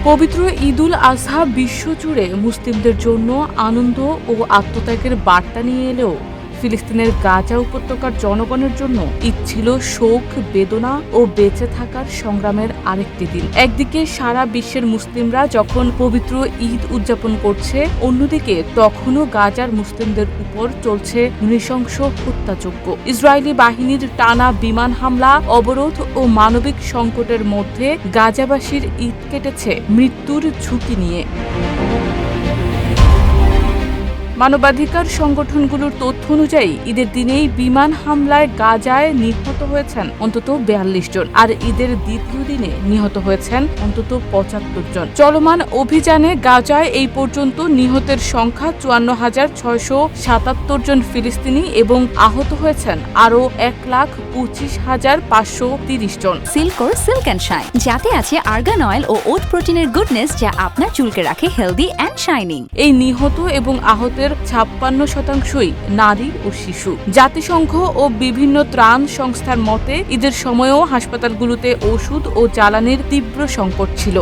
পবিত্র ঈদুল আজহা বিশ্বজুড়ে মুসলিমদের জন্য আনন্দ ও আত্মত্যাগের বার্তা নিয়ে এলেও ফিলিস্তিনের গাজা উপত্যকার জনগণের জন্য ঈদ ছিল শোক, বেদনা ও বেঁচে থাকার সংগ্রামের আরেকটি দিন। একদিকে সারা বিশ্বের মুসলিমরা যখন পবিত্র ঈদ উদযাপন করছে, অন্যদিকে তখনও গাজার মুসলিমদের উপর চলছে নৃশংস হত্যাযজ্ঞ। ইসরায়েলি বাহিনীর টানা বিমান হামলা, অবরোধ ও মানবিক সংকটের মধ্যে গাজাবাসীর ঈদ কেটেছে মৃত্যুর ঝুঁকি নিয়ে। মানবাধিকার সংগঠনগুলোর তথ্য অনুযায়ী ঈদের দিনেই বিমান হামলায় গাজায় নিহত হয়েছেন অন্তত ৪২ জন, আর ঈদের দ্বিতীয় দিনে নিহত হয়েছেন অন্তত ৭৫ জন। চলমান অভিযানে গাজায় এই পর্যন্ত নিহতের সংখ্যা ৫৪,৬৭৭ জন ফিলিস্তিনি এবং আহত হয়েছেন আরও ১,২৫,৫৩০ জন। সিল্কোর সিল্ক অ্যান্ড শাইন, যাতে আছে আর্গান অয়েল ও ওট প্রোটিনের গুডনেস, যা আপনার চুলকে রাখে হেলদি অ্যান্ড শাইনিং। এই নিহত এবং আহতের ৫৬% নারী ও শিশু। জাতিসংঘ ও বিভিন্ন ত্রাণ সংস্থার মতে ঈদের সময়ও হাসপাতালগুলোতে ওষুধ ও জ্বালানির তীব্র সংকট ছিল।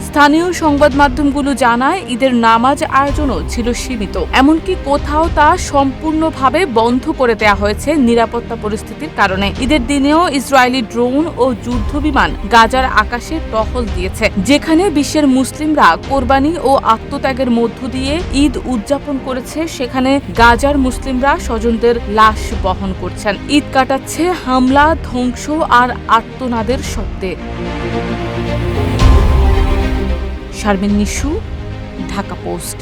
স্থানীয় সংবাদ মাধ্যমগুলো জানায় ঈদের নামাজ আয়োজনও ছিল সীমিত, এমনকি কোথাও তা সম্পূর্ণভাবে বন্ধ করে দেওয়া হয়েছে নিরাপত্তা পরিস্থিতির কারণে। ঈদের দিনেও ইসরায়েলি ড্রোন ও যুদ্ধ বিমান গাজার আকাশে টহল দিয়েছে, যেখানে বিশ্বের মুসলিমরা কোরবানি ও আত্মত্যাগের মধ্য দিয়ে ঈদ উদযাপন করেছে, সেখানে গাজার মুসলিমরা স্বজনদের লাশ বহন করছেন। ঈদ কাটাচ্ছে হামলা, ধ্বংস আর আর্তনাদের শব্দে। শারমিন নিশু, ঢাকা পোস্ট।